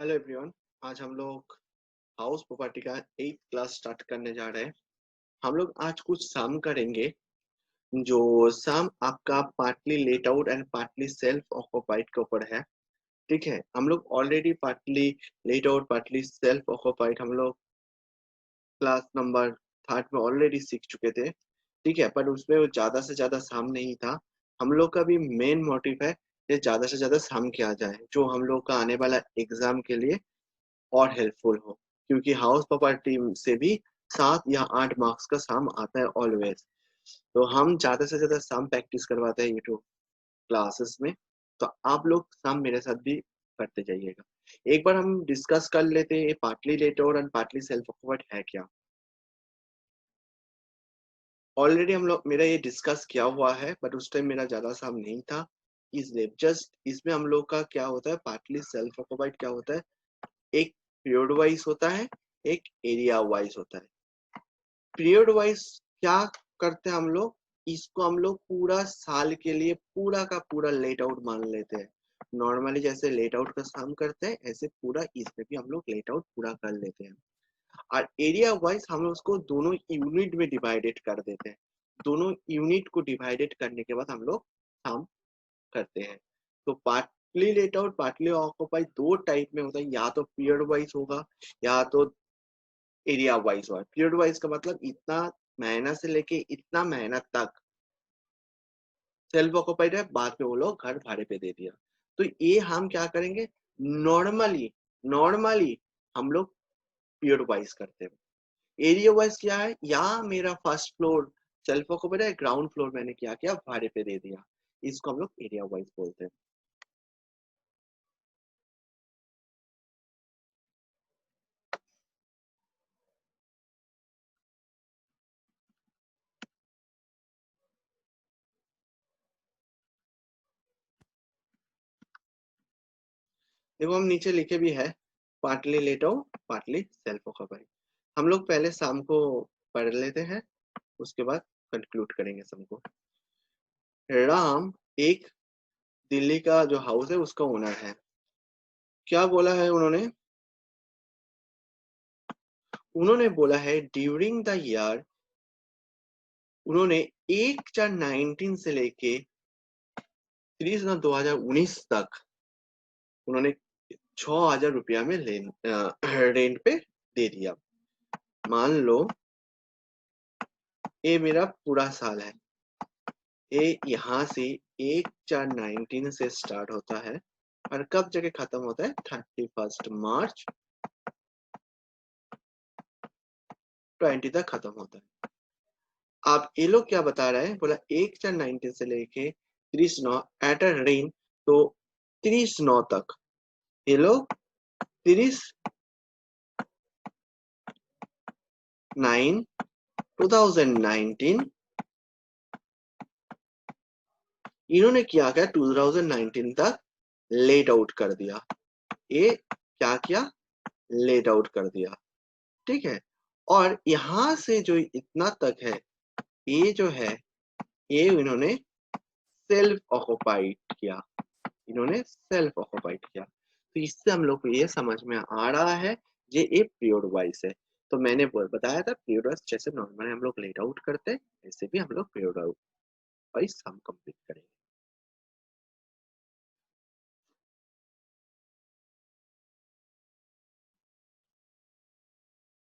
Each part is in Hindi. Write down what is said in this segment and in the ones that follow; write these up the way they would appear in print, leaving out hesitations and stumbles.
Hello everyone. आज हम लोग हाउस प्रॉपर्टी का 8th क्लास स्टार्ट करने जा रहे हैं। हम लोग आज कुछ सम करेंगे। जो सम आपका partly let out and partly self occupied के ऊपर है। ठीक है, हम लोग already partly let out partly self occupied हम लोग क्लास नंबर थर्ड में ऑलरेडी सीख चुके थे। ठीक है, पर उसमें वो ज्यादा से ज्यादा सम नहीं था। हम लोग का भी मेन मोटिव है कि ज्यादा से ज्यादा सम किया जाए, जो हम लोग का आने वाला एग्जाम के लिए और हेल्पफुल हो। क्योंकि हाउस प्रॉपर्टी से भी 7 या 8 मार्क्स का सम आता है ऑलवेज। तो हम ज्यादा से ज्यादा सम प्रैक्टिस करवाते हैं यूट्यूब क्लासेस में। तो आप लोग सम मेरे साथ भी करते जाइएगा। एक बार हम डिस्कस कर लेते हैं partly let out and partly self occupied है क्या। ऑलरेडी हम लोग मेरा ये डिस्कस किया हुआ है, बट उस टाइम मेरा ज्यादा सम नहीं था। इसलिए जस्ट इसमें हम लोग का क्या होता है, पार्टली सेल्फ ऑक्युपाइड क्या होता है, एक पीरियड वाइज होता है, एक एरिया वाइज होता है। पीरियड वाइज क्या करते हैं हम लोग, इसको हम लोग पूरा साल के लिए पूरा का पूरा लेट आउट मान लेते हैं। नॉर्मली जैसे लेट आउट का काम करते हैं, ऐसे पूरा इसमें भी हम लोग लेट आउट पूरा कर लेते हैं। और एरिया वाइज हम लोग उसको दोनों यूनिट में डिवाइडेड कर देते हैं। दोनों यूनिट को डिवाइडेड करने के बाद हम लोग काम करते हैं। तो partly let out partly occupy दो टाइप में होता है, या तो पीरियड वाइज होगा या तो एरिया वाइज हुआ। पीरियड वाइज का मतलब इतना महीना से लेके इतना महीना तक सेल्फ ऑक्युपाइड है, बाद में वो लोग घर भाड़े पे दे दिया। तो ये हम क्या करेंगे, नॉर्मली नॉर्मली हम लोग पीरियड वाइज करते हैं। एरिया वाइज क्या है, या मेरा फर्स्ट फ्लोर सेल्फ ऑक्युपाइड है, ग्राउंड फ्लोर मैंने क्या किया, भाड़े पे दे दिया। इसको हम लोग एरिया वाइज बोलते हैं। देखो हम नीचे लिखे भी है, partly let out partly self occupied. हम लोग पहले शाम को पढ़ लेते हैं, उसके बाद कंक्लूड करेंगे सबको। राम एक दिल्ली का जो हाउस है उसका ओनर है। क्या बोला है उन्होंने, उन्होंने बोला है ड्यूरिंग द ईयर, उन्होंने 1/4/19 से लेके 30/9/2019 तक उन्होंने 6,000 रुपया में रेंट पे दे दिया। मान लो ये मेरा पूरा साल है। ये यहाँ से 1/4/19 से स्टार्ट होता है और कब जगह खत्म होता है, 31 मार्च 20 तक खत्म होता है। आप ये लोग क्या बता रहे हैं, बोला 1/4/19 से लेके 30/9 एट अ रेन, तो 30/9 तक ये लोग 30/9/2019 इन्होंने क्या किया, 2019 तक लेट आउट कर दिया। ये क्या किया, लेट आउट कर दिया। ठीक है, और यहां से जो इतना तक है, ये जो है ये इन्होंने सेल्फ ऑक्युपाइड किया। इन्होंने सेल्फ ऑक्युपाइड किया। तो इससे हम लोग को ये समझ में आ रहा है ये एक पीरियड वाइज है। तो मैंने बताया था पीरियड वाइज जैसे नॉर्मली हम लोग लेट आउट करते हैं, ऐसे भी हम लोग पीरियड वाइज हम कंप्लीट करेंगे।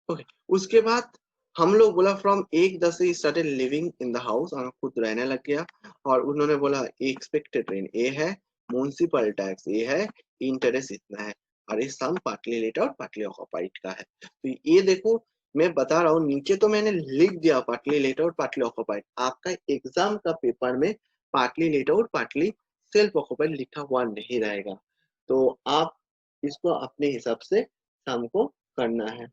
ओके, उसके बाद हम लोग बोला फ्रॉम 1/10 से started living in the house, और खुद रहने लग गया। और उन्होंने बोला एक्सपेक्टेड रेंट ए है, म्युनिसिपल टैक्स ए है, इंटरेस्ट इतना है, और ये सम पार्टली लेट और पार्टली ऑक्युपाइड का है। तो ये देखो, मैं बता रहा हूँ नीचे तो मैंने लिख दिया पार्टली लेट और पार्टली ऑक्युपाइड। आपका एग्जाम का पेपर में पार्टली लेट और पार्टली सेल्फ ऑक्युपाइड लिखा हुआ नहीं रहेगा। तो आप इसको अपने हिसाब से सम को करना है।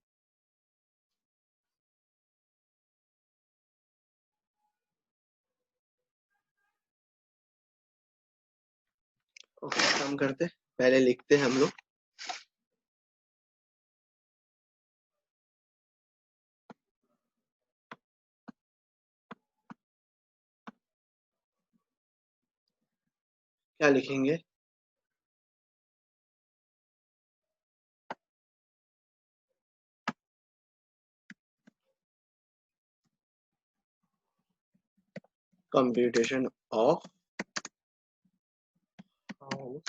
ओके, काम करते, पहले लिखते हैं हम लोग। क्या लिखेंगे, कंप्यूटेशन ऑफ हाउस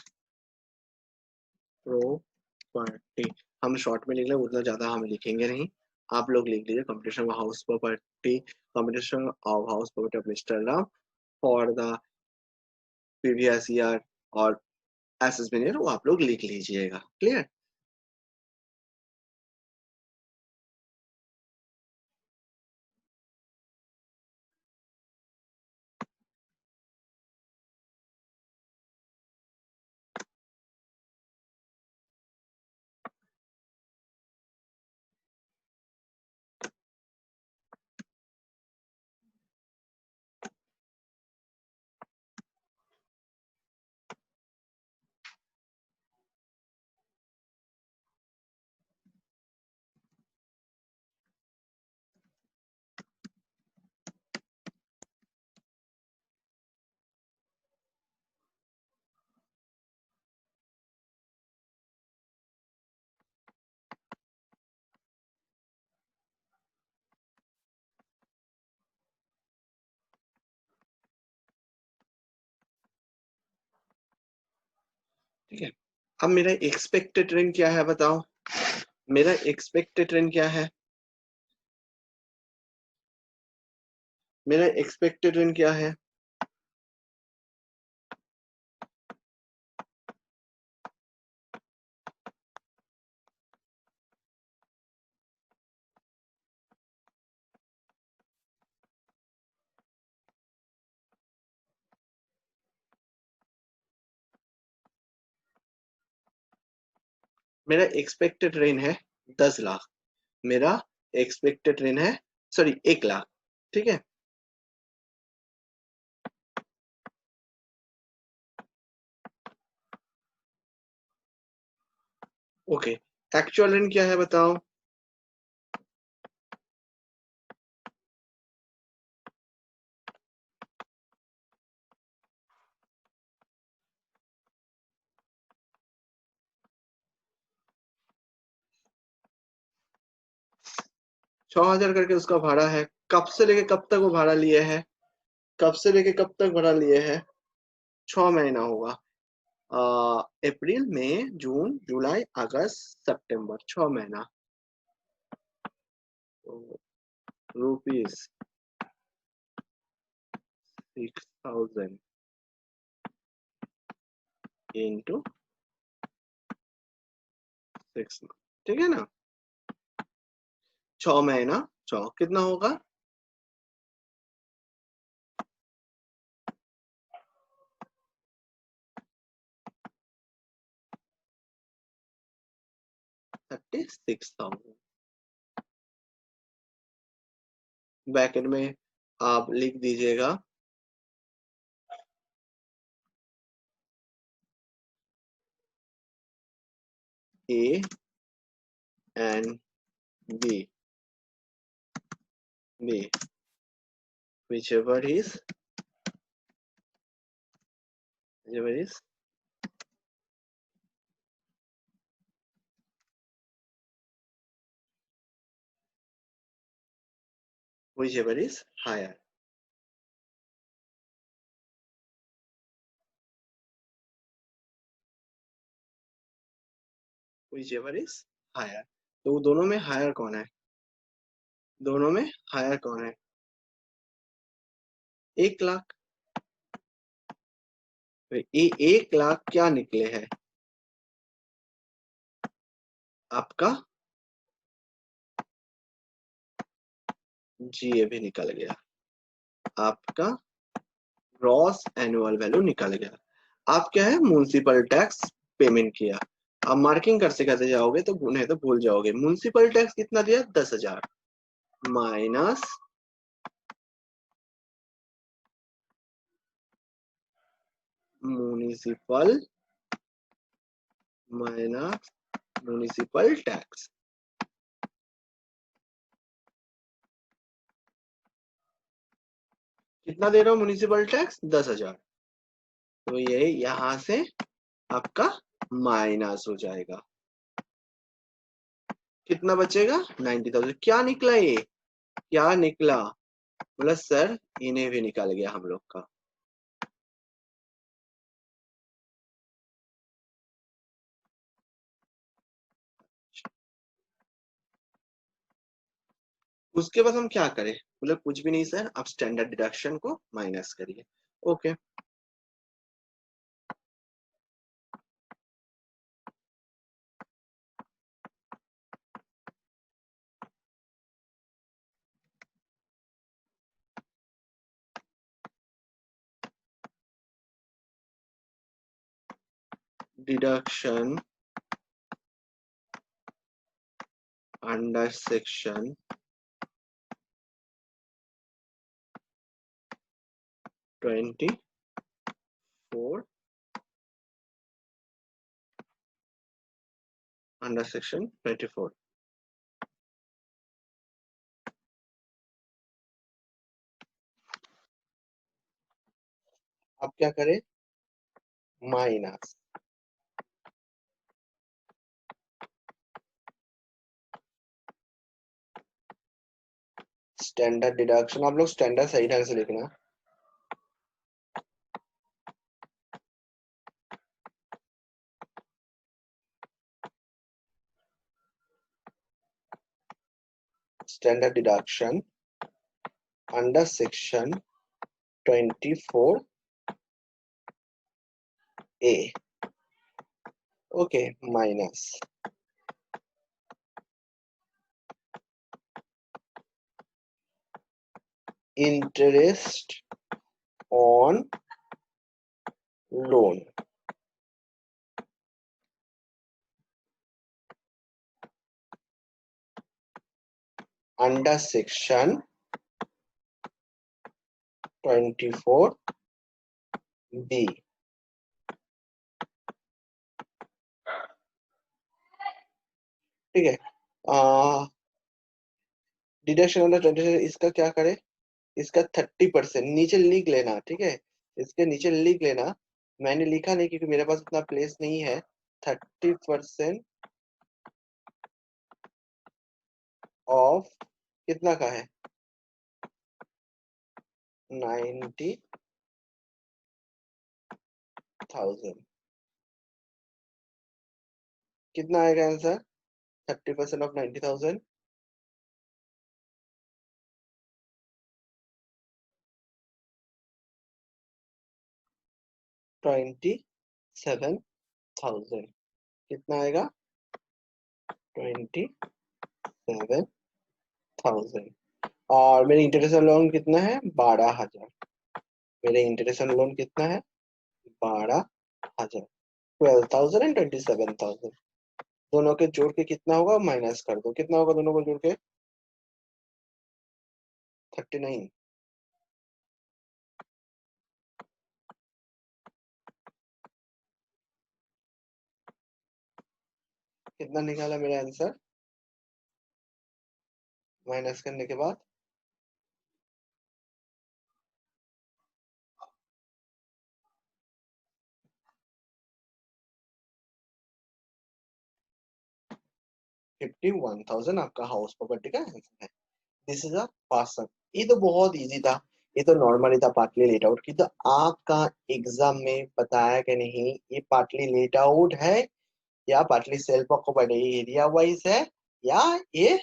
प्रॉपर्टी, हम शॉर्ट में लिख लें, उतना ज्यादा हम लिखेंगे नहीं, आप लोग लिख लीजिए computation of house property, computation of house property of mister Ram for the previous year और एसेसमेंट ईयर, वो आप लोग लिख लीजिएगा। क्लियर? ठीक है, अब मेरा एक्सपेक्टेड रेंट क्या है बताओ, मेरा एक्सपेक्टेड रेंट क्या है, मेरा एक्सपेक्टेड रेंट क्या है, मेरा एक्सपेक्टेड रेंट है 10 लाख, मेरा एक्सपेक्टेड रेंट है, सॉरी 1 लाख। ठीक है, ओके, एक्चुअल रेंट क्या है बताओ, 6,000 करके उसका भाड़ा है, कब से लेके कब तक वो भाड़ा लिए है, कब से लेके कब तक भाड़ा लिए है, 6 महीना होगा, अप्रैल मई जून जुलाई अगस्त सितंबर, 6 महीना, रुपीज 6,000 इंटू 6 मंथ, ठीक है ना, 6 महीना, 6 कितना होगा, 36,000, ब्रैकेट में आप लिख दीजिएगा A and B, B whichever is whichever is whichever is higher, whichever is higher, तो दोनों में हायर कौन है, दोनों में हायर कौन है, 1 लाख, तो ये 1 लाख क्या निकले है, आपका जीए भी निकल गया, आपका ग्रॉस एनुअल वैल्यू निकल गया, आप क्या है म्युनिसिपल टैक्स पेमेंट किया, आप मार्किंग करते करते जाओगे तो नहीं तो भूल जाओगे, म्युनिसिपल टैक्स कितना दिया 10,000 minus municipal minus municipal tax, कितना दे रहा हूँ म्युनिसिपल टैक्स 10,000, तो ये यहां से आपका माइनस हो जाएगा, कितना बचेगा 90,000, क्या निकला ये, क्या निकला बोला सर इन्हें भी निकाल गया हम लोग का। उसके बाद हम क्या करें, बोले कुछ भी नहीं सर, आप स्टैंडर्ड डिडक्शन को माइनस करिए। Okay, deduction under section 24 under section 24। अब क्या करें, माइनस स्टैंडर्ड डिडक्शन, आप लोग स्टैंडर्ड सही ढंग से लिखना। Standard deduction under section 24A। Okay, minus interest on loan under section 24B। ठीक है, डिडक्शन अंडर 24, इसका क्या करें, इसका 30% नीचे लिख लेना। ठीक है, इसके नीचे लिख लेना। मैंने लिखा नहीं क्योंकि मेरे पास उतना प्लेस नहीं है। 30% ऑफ कितना का है, 90,000। कितना आएगा आंसर, 30% ऑफ 90,000, 27,000। कितना आएगा, 27,000। और मेरे इंटरेस्ट लोन कितना है, 12,000। मेरे इंटरेस्ट लोन कितना है, 12,000। 12,000 एंड 27,000 दोनों के जोड़ के कितना होगा, माइनस कर दो। कितना होगा दोनों को जोड़ के, 39। कितना निकाला मेरा आंसर, माइनस करने के बाद 51,000 आपका हाउस प्रॉपर्टी का आंसर है। This is a person. ये तो बहुत इजी था, ये तो नॉर्मली था, पार्टली लेट आउट की। तो आपका एग्जाम में बताया कि नहीं ये पार्टली लेट आउट है या पार्टली सेल्फ ऑक्युपाइड है, एरिया वाइज है या ये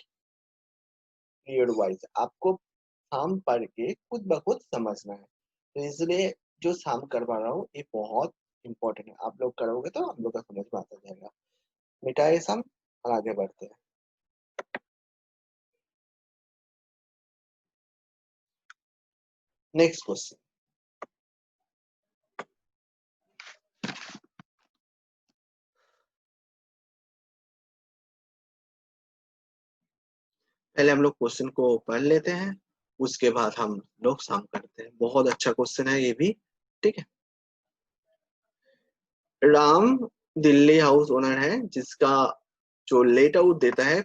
पीरियड वाइज, आपको साम पढ़ के खुद ब खुद समझना है। तो इसलिए जो साम करवा रहा हूँ ये बहुत इंपॉर्टेंट है, आप लोग करोगे तो आप लोग का समझ में आता जाएगा। मिटाए सम और आगे बढ़ते हैं। नेक्स्ट क्वेश्चन, पहले हम लोग क्वेश्चन को पढ़ लेते हैं, उसके बाद हम लोग सम करते हैं। बहुत अच्छा क्वेश्चन है ये भी। ठीक है, राम दिल्ली हाउस ओनर है जिसका जो लेट आउट देता है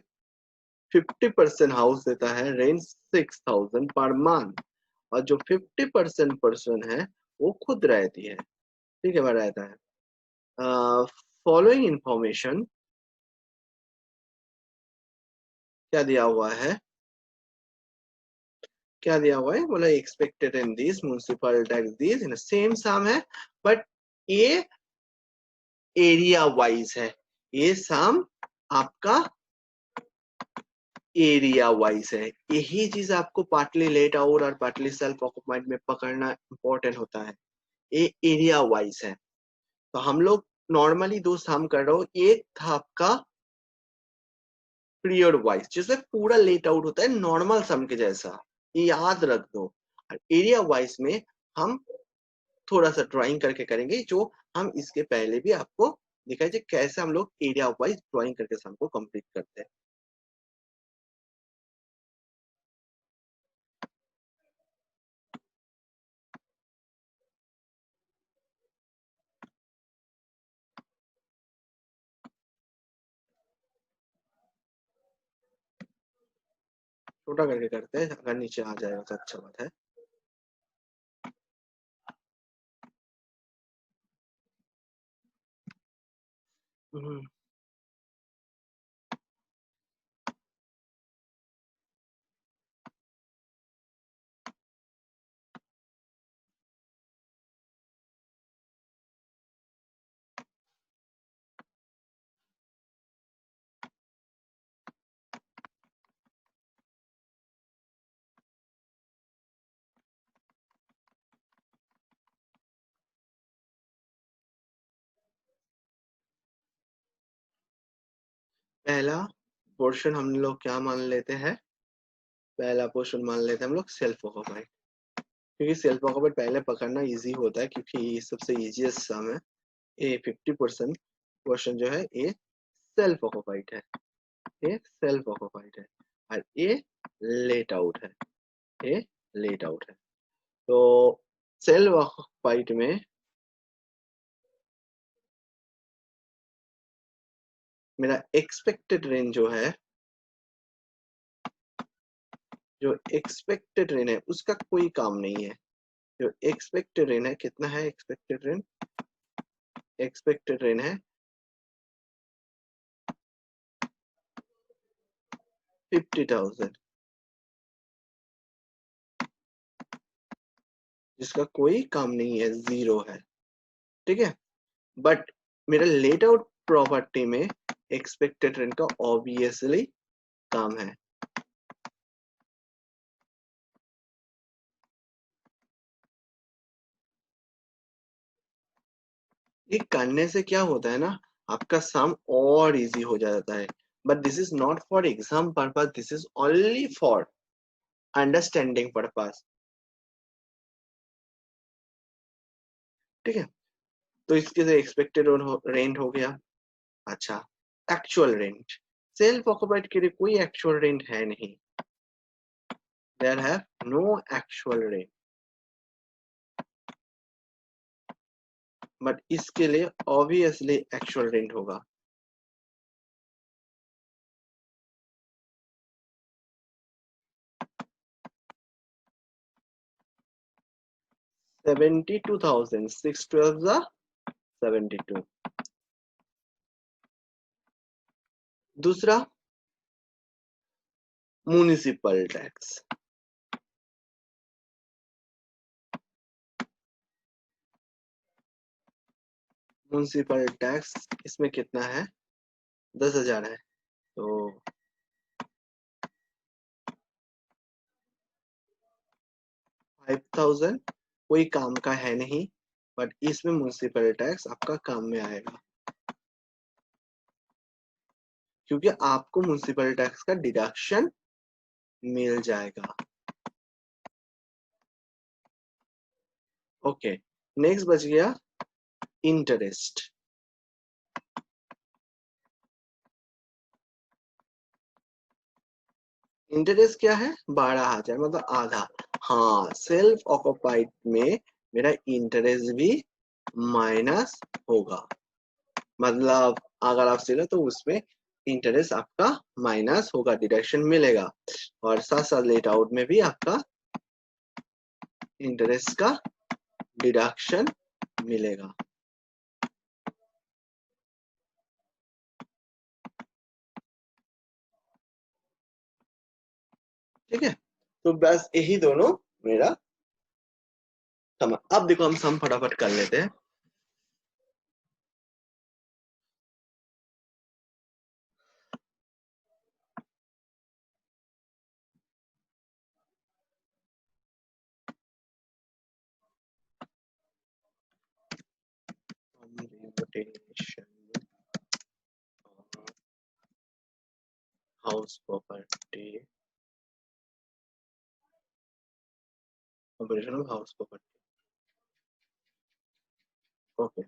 50% हाउस देता है रेंट 6,000 पर मंथ, और जो 50% पर्सन है वो खुद रहती है। ठीक है, वह रहता है। फॉलोइंग इंफॉर्मेशन क्या दिया हुआ है, क्या दिया हुआ है, बोला expected in this municipal tax this in same sum है, बट ये एरिया वाइज है, ये सम आपका एरिया वाइज है। यही चीज आपको पार्टली लेट आउट और पार्टली सेल्फ ऑक्युपाइड में पकड़ना इंपॉर्टेंट होता है, ये एरिया वाइज है। तो हम लोग नॉर्मली दो सम कर रहे हो, एक था आपका पीरियड वाइज जिसमें पूरा लेट आउट होता है नॉर्मल सम के जैसा, ये याद रख दो। और एरिया वाइज में हम थोड़ा सा ड्राइंग करके करेंगे, जो हम इसके पहले भी आपको दिखाई थे कैसे हम लोग एरिया वाइज ड्राइंग करके सम को कंप्लीट करते हैं। छोटा करके करते हैं, अगर नीचे आ जाएगा तो अच्छा बात है। हम्म, पहला पोर्शन हम लोग क्या मान लेते हैं, पहला पोर्शन मान लेते हैं हम लोग सेल्फ ऑक्युपाइड, क्योंकि सेल्फ ऑक्युपाइड पहले पकड़ना इजी होता है, क्योंकि ये सबसे इजीएस्ट सम है। ये 50% क्वेश्चन जो है ये सेल्फ ऑक्युपाइड है, ये सेल्फ ऑक्युपाइड है, और ये लेट आउट है, ये लेट आउट है। तो सेल्फ ऑक्युपाइड में मेरा एक्सपेक्टेड रेंज जो है, जो एक्सपेक्टेड रेंज है उसका कोई काम नहीं है। जो एक्सपेक्टेड रेंज है कितना है, एक्सपेक्टेड रेंज, एक्सपेक्टेड रेंज है 50,000, जिसका कोई काम नहीं है, जीरो है। ठीक है, बट मेरा लेट आउट प्रॉपर्टी में एक्सपेक्टेड रेंट का ऑब्वियसली काम है। ये करने से क्या होता है ना, आपका सम और इजी हो जाता है। But this is not for exam purpose, this is only for understanding purpose. ठीक है, तो इसके से एक्सपेक्टेड रेंट हो गया। अच्छा, एक्चुअल रेंट, सेल्फ ऑक्युपाइड के लिए कोई एक्चुअल रेंट है नहीं, there have no actual rent, but इसके लिए ऑब्वियसली एक्चुअल रेंट होगा। 72,000, 612 जा 72। दूसरा म्युनिसिपल टैक्स, म्युनिसिपल टैक्स इसमें कितना है, 10,000 है। तो 5,000 कोई काम का है नहीं, बट इसमें म्युनिसिपल टैक्स आपका काम में आएगा, क्योंकि आपको म्युनिसिपल टैक्स का डिडक्शन मिल जाएगा। ओके, नेक्स्ट बच गया इंटरेस्ट। इंटरेस्ट क्या है, 12,000 मतलब आधा। हाँ, सेल्फ ऑक्युपाइड में मेरा इंटरेस्ट भी माइनस होगा, मतलब अगर आप सिलो तो उसमें इंटरेस्ट आपका माइनस होगा, डिडक्शन मिलेगा। और साथ साथ लेट आउट में भी आपका इंटरेस्ट का डिडक्शन मिलेगा। ठीक है, तो बस यही दोनों मेरा सम। अब देखो हम सम फटाफट कर लेते हैं। House property, operation of house property. Okay,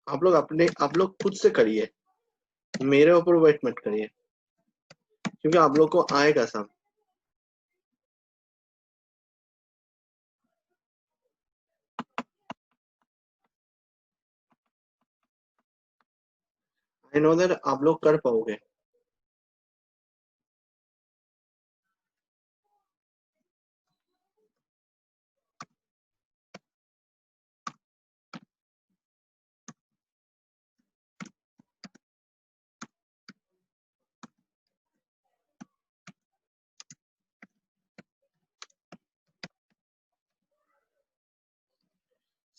आप लोग खुद से करिए, मेरे ऊपर वेट मत करिए, क्योंकि आप लोग को आएगा सम। आई नो दैट आप लोग कर पाओगे।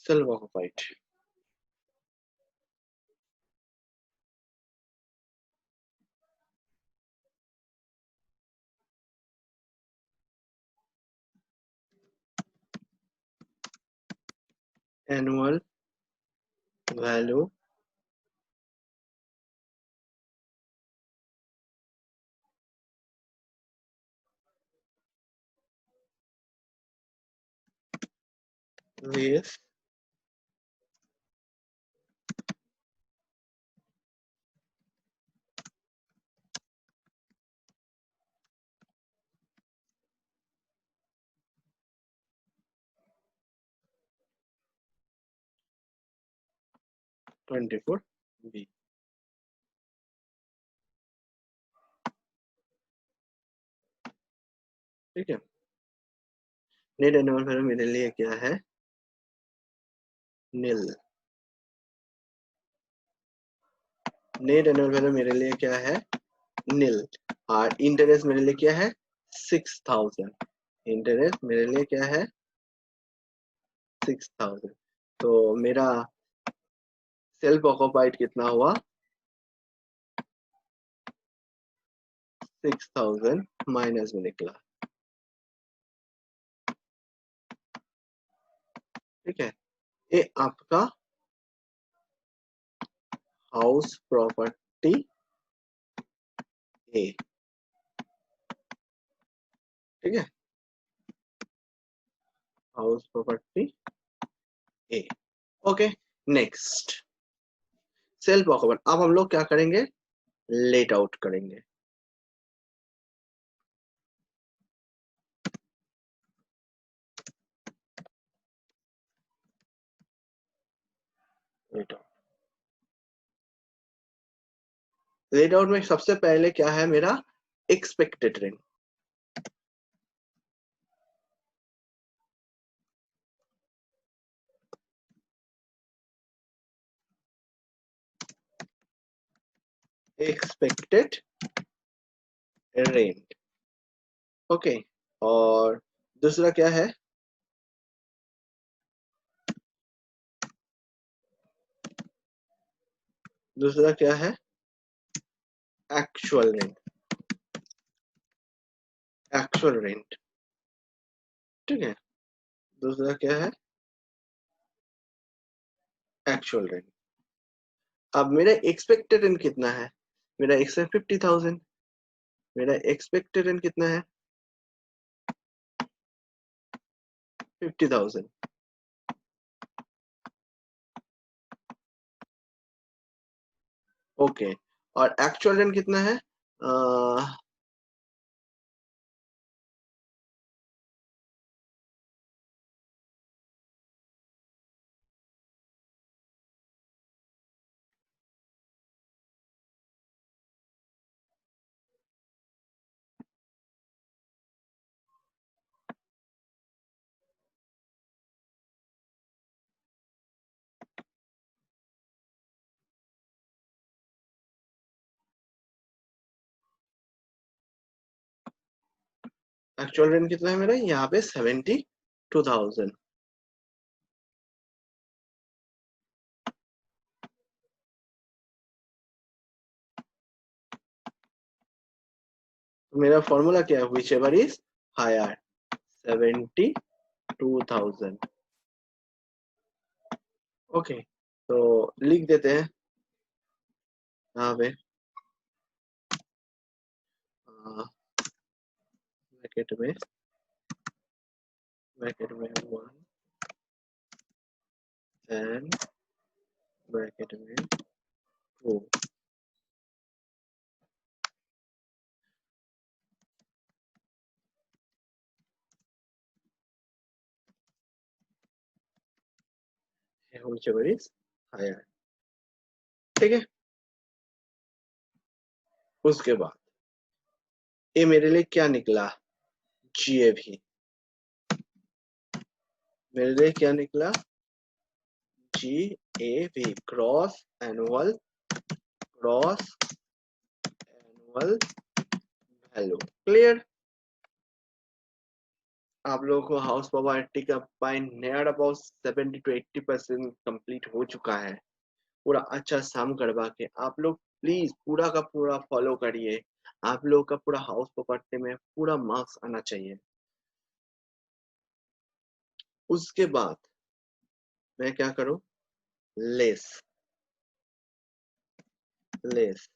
Self occupied, annual value with 24 B. ठीक है, नेट एनुअल वैल्यू मेरे लिए क्या है, नील। नेट एनुअल वैल्यू मेरे लिए क्या है, नील। और इंटरेस्ट मेरे लिए क्या है, 6000। इंटरेस्ट मेरे लिए क्या है, 6000। तो मेरा सेल्फ ऑक्युपाइड कितना हुआ, 6000 माइनस में निकला। ठीक है, ये आपका हाउस प्रॉपर्टी ए। ठीक है, house property A. Okay, next self occupied. अब हम लोग क्या करेंगे, लेट आउट करेंगे। लेट आउट, लेट आउट में सबसे पहले क्या है मेरा, expected rent. Expected rent. Okay, और दूसरा क्या है, दूसरा क्या है, एक्चुअल रेंट, एक्चुअल रेंट, ठीक है। दूसरा क्या है, एक्चुअल रेंट। अब मेरा एक्सपेक्टेड रेंट कितना है, मेरा एक्सपेक्ट 50,000, मेरा एक्सपेक्टेड रेंट कितना है 50,000। ओके, और एक्चुअल रेंट कितना है, एक्चुअल रेंट कितना है मेरा यहाँ पे 72,000। मेरा फॉर्मूला क्या है, whichever is higher, 72,000। Okay, तो लिख देते हैं यहाँ पे, ब्रैकेट में, ब्रैकेट में 1 एंड ब्रैकेट में 2। व्हिच एवर इज हायर, ठीक है। उसके बाद ये मेरे लिए क्या निकला, GAV, मेरे लिए क्या निकला, GAV, gross annual value. Clear, आप लोगों को हाउस प्रॉपर्टी का by near about 70 to 80% complete हो चुका है। पूरा अच्छा सम करवा के आप लोग प्लीज पूरा का पूरा फॉलो करिए, आप लोग का पूरा हाउस प्रॉपर्टी में पूरा मार्क्स आना चाहिए। उसके बाद मैं क्या करूं, लेस, लेस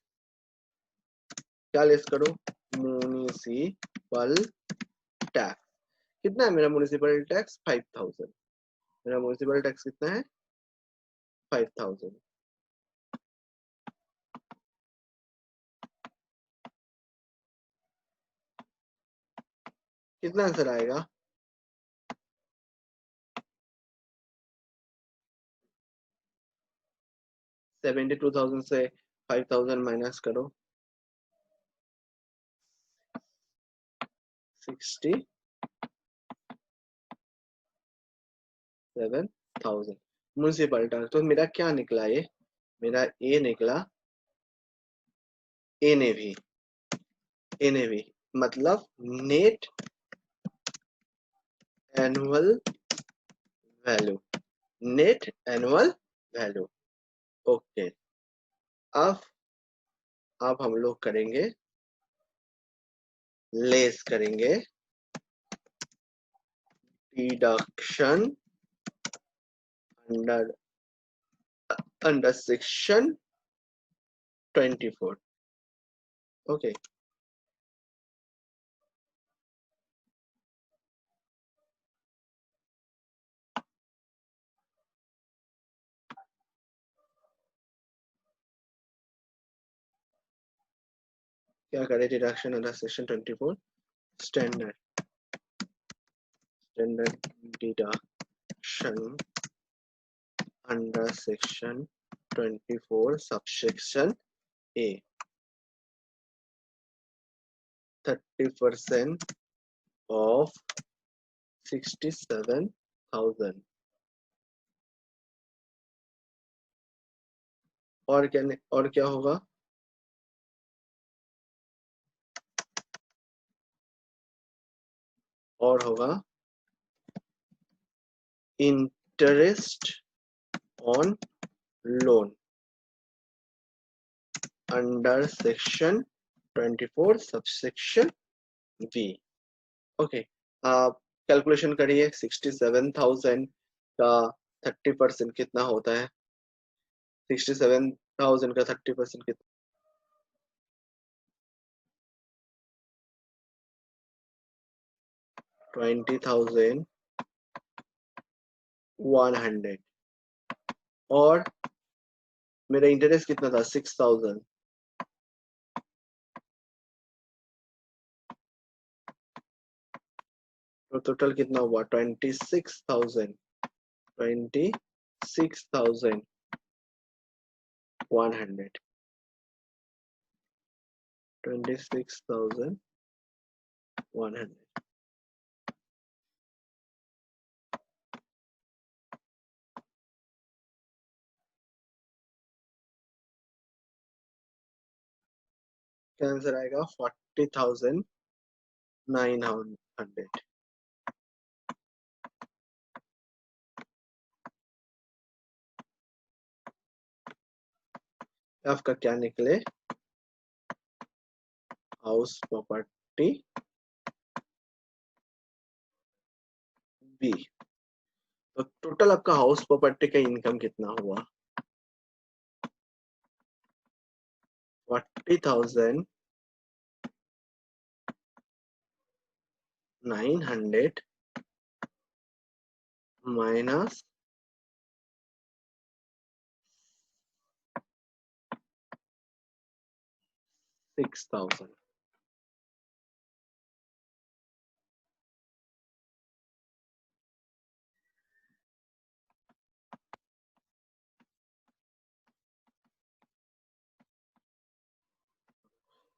क्या लेस करूं, म्युनिसिपल टैक्स। कितना है मेरा म्युनिसिपल टैक्स, 5,000। मेरा म्युनिसिपल टैक्स कितना है 5,000। कितना आंसर आएगा, 72,000 से 5,000 माइनस करो, 67,000 म्युनिसिपल टैक्स। तो मेरा क्या निकला, ये मेरा ए निकला, एनएवी, एनएवी मतलब net annual value, net annual value. Okay, अब अब हम लोग करेंगे, लेस करेंगे deduction under under section 24। Okay, क्या करें, deduction under section 24, standard, standard deduction under section 24 subsection A, 30% of 67,000। और क्या होगा, और होगा interest on loan, under section 24 subsection B. Okay, आप कैलकुलेशन करिए। 67,000 का 30% कितना होता है? 67,000 का 30% कितना? 20,100। और मेरा इंटरेस्ट कितना था? 6,000। तो टोटल कितना हुआ? 26,000। 26,100। 26,100। क्या आंसर आएगा? 40,900। आपका क्या निकले? House property B. तो टोटल आपका हाउस प्रॉपर्टी का इनकम कितना हुआ? 40,900 माइनस 6,000।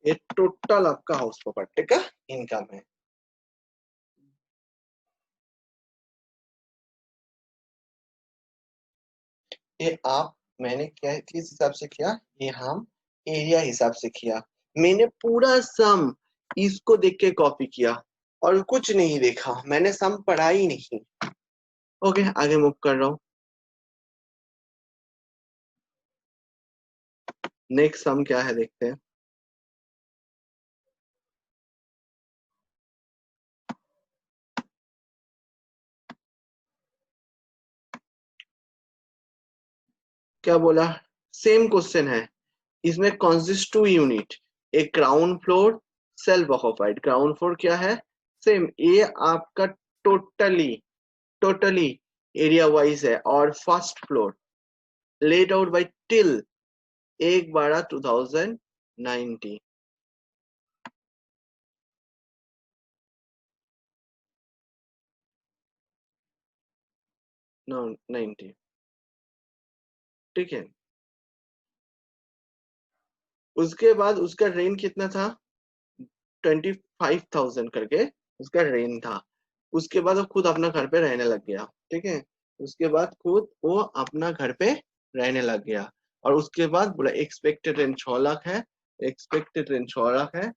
ये टोटल आपका हाउस प्रॉपर्टी का इनकम है। ये आप, मैंने क्या किस हिसाब से किया? ये हम एरिया हिसाब से किया। मैंने पूरा सम इसको देख के कॉपी किया और कुछ नहीं देखा, मैंने सम पढ़ा ही नहीं। ओके, आगे मूव कर रहा हूँ। नेक्स्ट सम क्या है देखते हैं। क्या बोला? सेम क्वेश्चन है। इसमें कंसिस्ट टू यूनिट, एक ground floor self occupied. Ground floor क्या है? सेम, ये आपका टोटली टोटली एरिया वाइज है। और first floor let out by till 1/12/2019। No 90। ठीक है। उसके बाद उसका रेंट कितना था? 25,000 करके उसका रेंट था। उसके बाद वो खुद अपना घर पे रहने लग गया। ठीक है। उसके बाद खुद वो अपना घर पे रहने लग गया। और उसके बाद बोला एक्सपेक्टेड रेंट 6 लाख है। एक्सपेक्टेड रेंट 6 लाख है।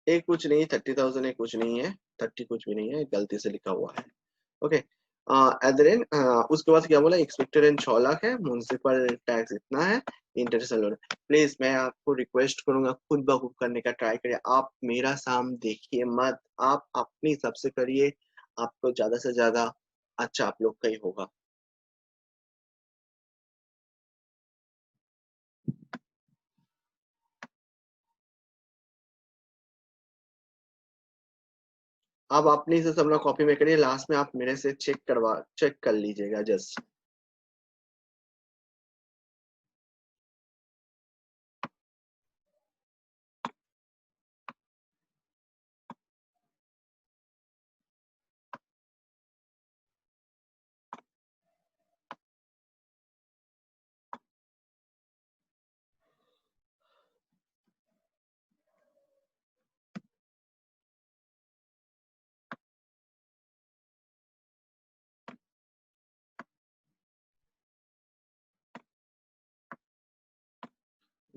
एक कुछ नहीं, 30,000 एक कुछ नहीं है। 30 कुछ भी नहीं है, गलती से लिखा हुआ है। ओके। एट उसके बाद क्या बोला? एक्सपेक्टेड रेंट 6 लाख है, म्यूनसिपल टैक्स इतना है, इंटरेस्ट लोन। प्लीज मैं आपको रिक्वेस्ट करूंगा, खुद ब खुद करने का ट्राई करिए। आप मेरा साम देखिए मत, आप अपनी हिसाब से करिए। आपको ज्यादा से ज्यादा अच्छा आप लोग का ही होगा। आप अपनी से अपना कॉपी में करिए, लास्ट में आप मेरे से चेक कर लीजिएगा जस्ट।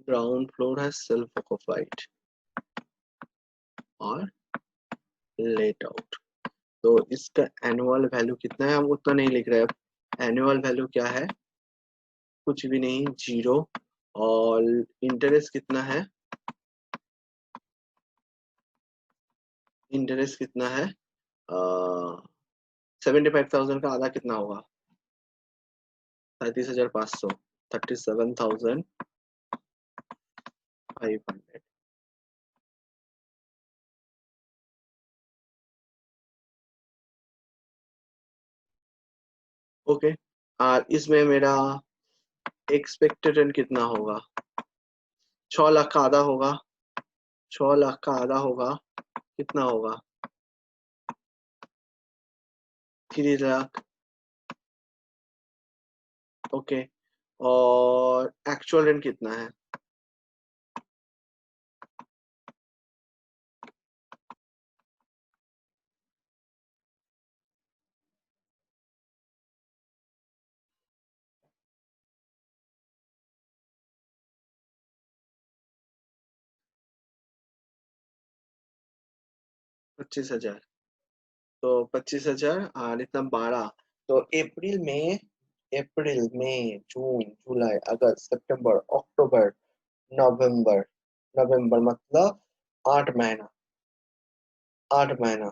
ग्राउंड फ्लोर है सेल्फ ऑक्यूपाइड और लेट आउट। तो इसका एनुअल वैल्यू कितना है हम उतना नहीं लिख रहे हैं। एनुअल वैल्यू क्या है, कुछ भी नहीं, 0। और इंटरेस्ट कितना है, इंटरेस्ट कितना है, 75,000 का आधा कितना होगा, 37,500, 37,500। ओके, और इसमें मेरा एक्सपेक्टेड रन कितना होगा, 6 लाख का आधा होगा, 6 लाख का आधा होगा, कितना होगा, 3 लाख। ओके, और एक्चुअल रन कितना है, 25,000। तो 25,000 और इतना 12। तो अप्रैल मई जून जुलाई अगस्त सितंबर अक्टूबर नवंबर, नवंबर मतलब 8 महीना, 8 महीना,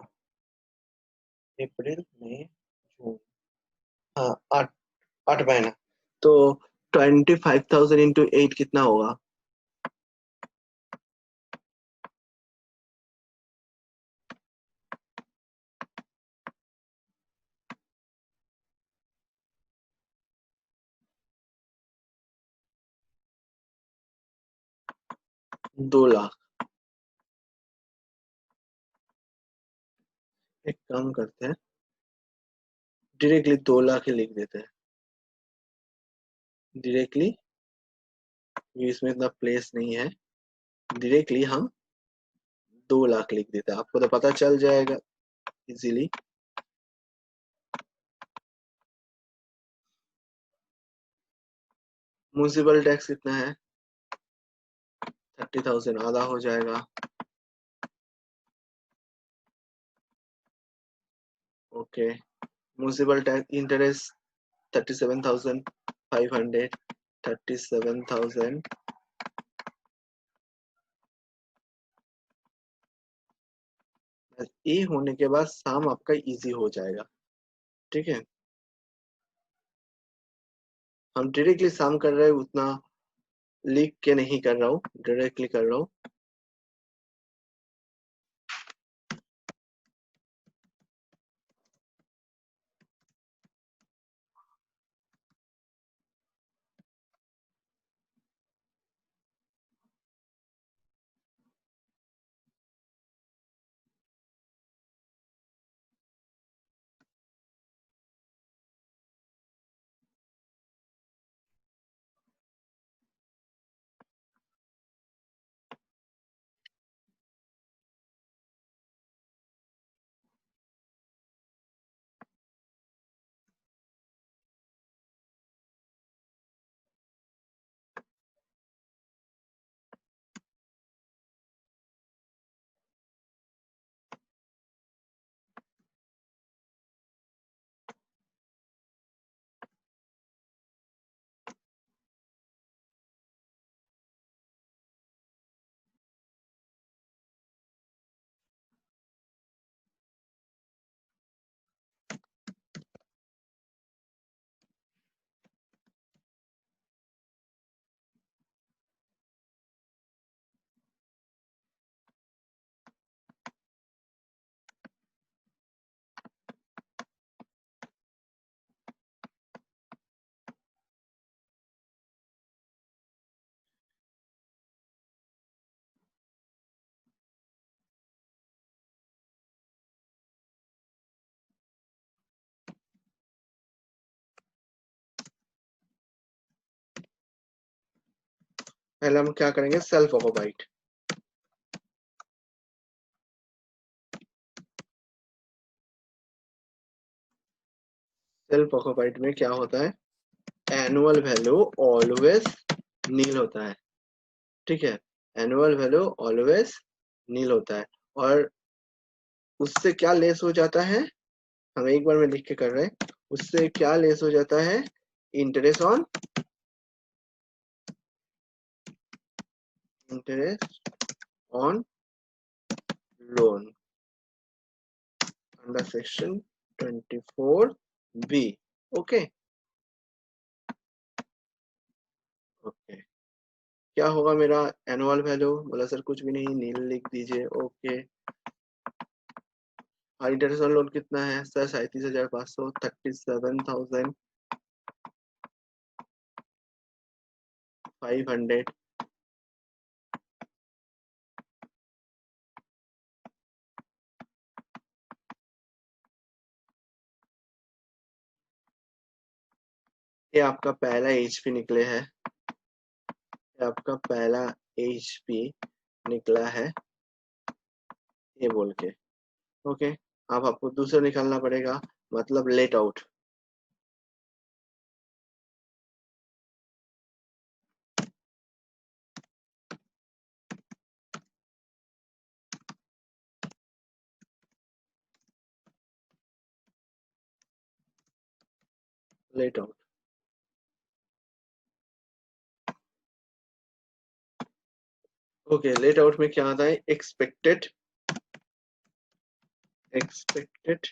अप्रैल मई जून, हाँ 8 महीना। तो 25,000 इंटू 8 कितना होगा, 2 लाख। एक काम करते हैं, डायरेक्टली 2 लाख ही लिख देते हैं, डायरेक्टली, इसमें इतना प्लेस नहीं है, डायरेक्टली हम 2 लाख लिख देते हैं, आपको तो पता चल जाएगा इजीली। म्यूनिसिपल टैक्स कितना है, 30,000, आधा हो जाएगा। Okay, municipal tax interest 37,500, 37,000। ये होने के बाद शाम आपका इजी हो जाएगा, ठीक है। हम डायरेक्टली शाम कर रहे हैं, उतना लिख के नहीं कर रहा हूँ, डायरेक्टली कर रहा हूँ। पहले हम क्या करेंगे, सेल्फ ऑक्युपाइड। सेल्फ ऑक्युपाइड में क्या होता है, एनुअल वैल्यू ऑलवेज नील होता है, ठीक है। एनुअल वैल्यू ऑलवेज नील होता है, और उससे क्या लेस हो जाता है, हम एक बार में लिख के कर रहे हैं, उससे क्या लेस हो जाता है? Interest on loan under section 24B। Okay okay, क्या होगा मेरा एनुअल वैल्यू? बोला सर कुछ भी नहीं, नील लिख दीजिए। ओके, और इंटरेस्ट ऑन लोन कितना है सर? 37,500, 37,500। ये आपका पहला एचपी निकले है, ये आपका पहला एचपी निकला है, ये बोल के। ओके, अब आपको दूसरा निकालना पड़ेगा, मतलब late out. Let out, okay, late out में क्या आता है? एक्सपेक्टेड, एक्सपेक्टेड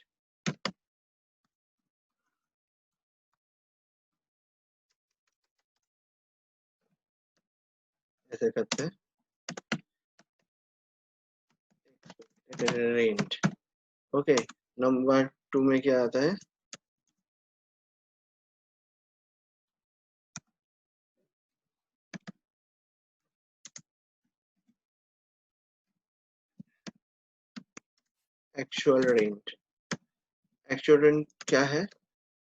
ऐसे करते हैं, रेंट। ओके, नंबर 2 में क्या आता है? Actual rent. एक्चुअल रेंट क्या है?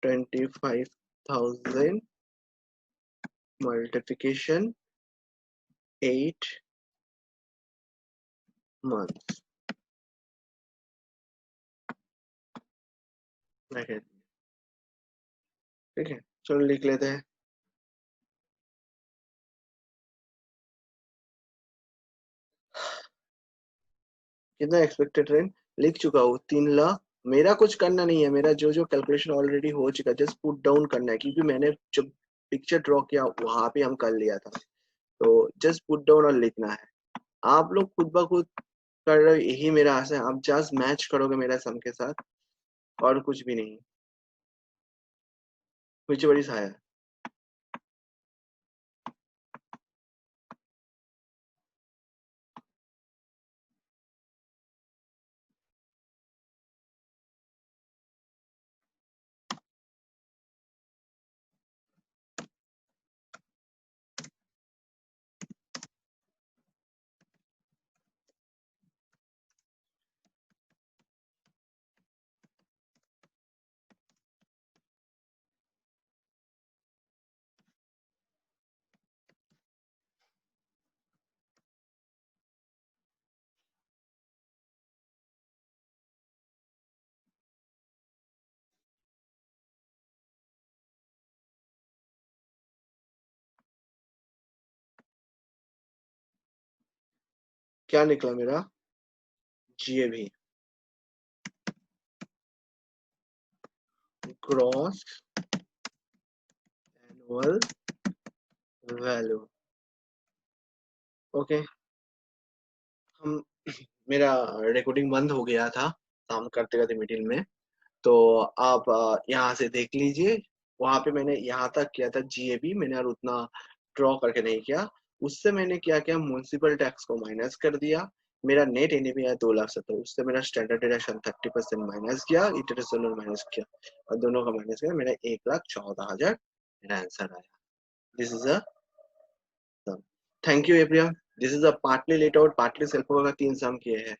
25,000 मल्टीप्लिकेशन 8 मंथ। ठीक है, चलो लिख लेते हैं। कितना एक्सपेक्टेड रेंट लिख चुका हूँ? 3 लाख। मेरा कुछ करना नहीं है, मेरा जो जो कैलकुलेशन ऑलरेडी हो चुका है, जस्ट पुट डाउन करना है, क्योंकि मैंने जब पिक्चर ड्रॉ किया वहां पे हम कर लिया था। तो जस्ट पुट डाउन और लिखना है। आप लोग खुद ब खुद कर रहे हो, यही मेरा आशा है। आप जस्ट मैच करोगे मेरा सम के साथ, और कुछ भी नहीं। कुछ बड़ी सहाय। क्या निकला मेरा? GAV, gross annual value. Okay, हम मेरा रिकॉर्डिंग बंद हो गया था काम करते करते मीटिंग में। तो आप यहाँ से देख लीजिए। वहां पे मैंने यहाँ तक किया था जीएबी, मैंने और उतना ड्रॉ करके नहीं किया। उससे मैंने क्या किया, म्यूनसिपल टैक्स को माइनस कर दिया। मेरा नेट एनएबी है 2,70,000, उससे मेरा स्टैंडर्ड डिडक्शन 30% माइनस किया, इंटरनेशनल माइनस किया, और दोनों का माइनस किया, मेरा 1,14,000 मेरा आंसर आया। This is a sum. Thank you everyone. This is a partly let out, partly self का 3 सम किए हैं।